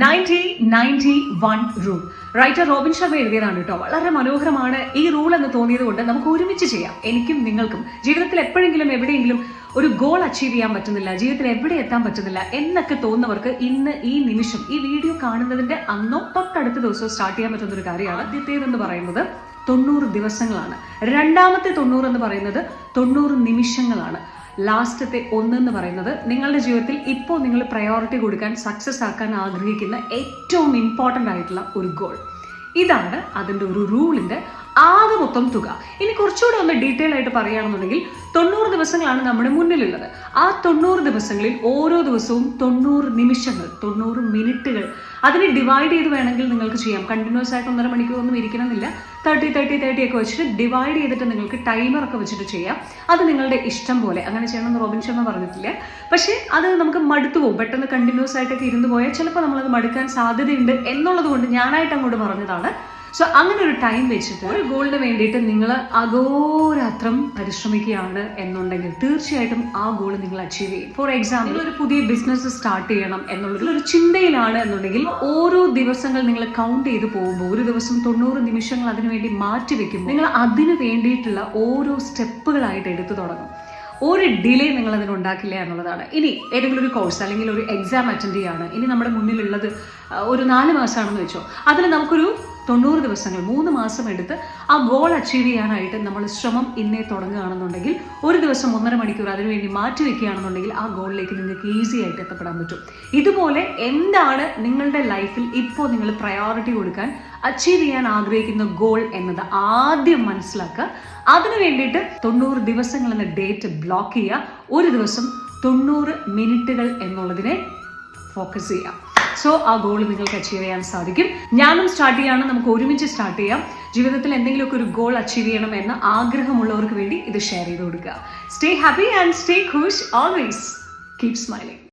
90-91 rule writer Robin Sharma എഴുതിയതാണ് കേട്ടോ. വളരെ മനോഹരമാണ് ഈ റൂൾ എന്ന് തോന്നിയത് കൊണ്ട് നമുക്ക് ഒരുമിച്ച് ചെയ്യാം. എനിക്കും നിങ്ങൾക്കും ജീവിതത്തിൽ എപ്പോഴെങ്കിലും എവിടെയെങ്കിലും ഒരു ഗോൾ അച്ചീവ് ചെയ്യാൻ പറ്റുന്നില്ല, ജീവിതത്തിൽ എവിടെ എത്താൻ പറ്റുന്നില്ല എന്നൊക്കെ തോന്നുന്നവർക്ക് ഇന്ന് ഈ നിമിഷം ഈ വീഡിയോ കാണുന്നതിന്റെ അന്നോ തൊട്ടടുത്ത ദിവസവും സ്റ്റാർട്ട് ചെയ്യാൻ പറ്റുന്ന ഒരു കാര്യമാണ്. ആദ്യത്തേതെന്ന് പറയുന്നത് 90 ദിവസങ്ങളാണ്. രണ്ടാമത്തെ 90 എന്ന് പറയുന്നത് 90 നിമിഷങ്ങളാണ്. ലാസ്റ്റത്തെ 1 എന്ന് പറയുന്നത് നിങ്ങളുടെ ജീവിതത്തിൽ ഇപ്പോൾ നിങ്ങൾ പ്രയോറിറ്റി കൊടുക്കാൻ സക്സസ് ആക്കാൻ ആഗ്രഹിക്കുന്ന ഏറ്റവും ഇമ്പോർട്ടൻ്റ് ആയിട്ടുള്ള ഒരു ഗോൾ. ഇതാണ് അതിൻ്റെ ഒരു റൂളിൻ്റെ ആകെ മൊത്തം തുക. ഇനി കുറച്ചുകൂടെ ഒന്ന് ഡീറ്റെയിൽ ആയിട്ട് പറയുകയാണെന്നുണ്ടെങ്കിൽ 90 ദിവസങ്ങളാണ് നമ്മുടെ മുന്നിലുള്ളത്. ആ 90 ദിവസങ്ങളിൽ ഓരോ ദിവസവും 90 നിമിഷങ്ങൾ, 90 മിനിറ്റുകൾ അതിനെ ഡിവൈഡ് ചെയ്ത് വേണമെങ്കിൽ നിങ്ങൾക്ക് ചെയ്യാം. കണ്ടിന്യൂസ് ആയിട്ട് 1.5 മണിക്കൂറൊന്നും ഇരിക്കണമെന്നില്ല. 30 ഒക്കെ വെച്ചിട്ട് ഡിവൈഡ് ചെയ്തിട്ട് നിങ്ങൾക്ക് ടൈമറൊക്കെ വെച്ചിട്ട് ചെയ്യാം. അത് നിങ്ങളുടെ ഇഷ്ടം പോലെ അങ്ങനെ ചെയ്യണമെന്ന് റോബിൻ ശർമ്മ പറഞ്ഞിട്ടില്ല. പക്ഷേ അത് നമുക്ക് മടുത്തു പോകും. പെട്ടെന്ന് കണ്ടിന്യൂസ് ആയിട്ടൊക്കെ ഇരുന്ന് പോയാൽ ചിലപ്പോൾ നമ്മളത് മടുക്കാൻ സാധ്യതയുണ്ട് എന്നുള്ളത് കൊണ്ട് ഞാനായിട്ട് അങ്ങോട്ട് പറഞ്ഞതാണ്. സോ അങ്ങനെ ഒരു ടൈം വെച്ചിട്ട് ഒരു ഗോളിന് വേണ്ടിയിട്ട് നിങ്ങൾ അഹോരാത്രം പരിശ്രമിക്കുകയാണ് എന്നുണ്ടെങ്കിൽ തീർച്ചയായിട്ടും ആ ഗോൾ നിങ്ങൾ അച്ചീവ് ചെയ്യും. ഫോർ എക്സാമ്പിൾ, ഒരു പുതിയ ബിസിനസ് സ്റ്റാർട്ട് ചെയ്യണം എന്നുള്ളതിൽ ഒരു ചിന്തയിലാണ് എന്നുണ്ടെങ്കിൽ ഓരോ ദിവസങ്ങൾ നിങ്ങൾ കൗണ്ട് ചെയ്ത് പോകുമ്പോൾ ഒരു ദിവസം 90 നിമിഷങ്ങൾ അതിനുവേണ്ടി മാറ്റി വെക്കുമ്പോൾ നിങ്ങൾ അതിന് വേണ്ടിയിട്ടുള്ള ഓരോ സ്റ്റെപ്പുകളായിട്ട് എടുത്തു തുടങ്ങും. ഒരു ഡിലേ നിങ്ങൾ അതിനുണ്ടാക്കില്ല എന്നുള്ളതാണ്. ഇനി ഏതെങ്കിലും ഒരു കോഴ്സ് അല്ലെങ്കിൽ ഒരു എക്സാം അറ്റൻഡ് ചെയ്യാണ്, ഇനി നമ്മുടെ മുന്നിലുള്ളത് ഒരു 4 മാസമാണെന്ന് വെച്ചോ, അതിൽ നമുക്കൊരു 90 ദിവസങ്ങൾ 3 മാസം എടുത്ത് ആ ഗോൾ അച്ചീവ് ചെയ്യാനായിട്ട് നമ്മൾ ശ്രമം ഇന്നേ തുടങ്ങുകയാണെന്നുണ്ടെങ്കിൽ ഒരു ദിവസം 1.5 മണിക്കൂർ അതിനുവേണ്ടി മാറ്റി വെക്കുകയാണെന്നുണ്ടെങ്കിൽ ആ ഗോളിലേക്ക് നിങ്ങൾക്ക് ഈസി ആയിട്ട് എത്തപ്പെടാൻ പറ്റും. ഇതുപോലെ എന്താണ് നിങ്ങളുടെ ലൈഫിൽ ഇപ്പോൾ നിങ്ങൾ പ്രയോറിറ്റി കൊടുക്കാൻ അച്ചീവ് ചെയ്യാൻ ആഗ്രഹിക്കുന്ന ഗോൾ എന്നത് ആദ്യം മനസ്സിലാക്കുക. അതിനു വേണ്ടിയിട്ട് 90 ദിവസങ്ങൾ എന്ന ഡേറ്റ് ബ്ലോക്ക് ചെയ്യുക. ഒരു ദിവസം 90 മിനിറ്റുകൾ എന്നുള്ളതിനെ ഫോക്കസ് ചെയ്യുക. സോ ആ ഗോൾ നിങ്ങൾക്ക് അച്ചീവ് ചെയ്യാൻ സാധിക്കും. ഞാനും സ്റ്റാർട്ട് ചെയ്യാണ്, നമുക്ക് ഒരുമിച്ച് സ്റ്റാർട്ട് ചെയ്യാം. ജീവിതത്തിൽ എന്തെങ്കിലുമൊക്കെ ഒരു ഗോൾ അച്ചീവ് ചെയ്യണം എന്ന ആഗ്രഹമുള്ളവർക്ക് വേണ്ടി ഇത് ഷെയർ ചെയ്ത് കൊടുക്കുക. സ്റ്റേ ഹാപ്പി ആൻഡ് സ്റ്റേ ഖുഷ്. Always keep smiling.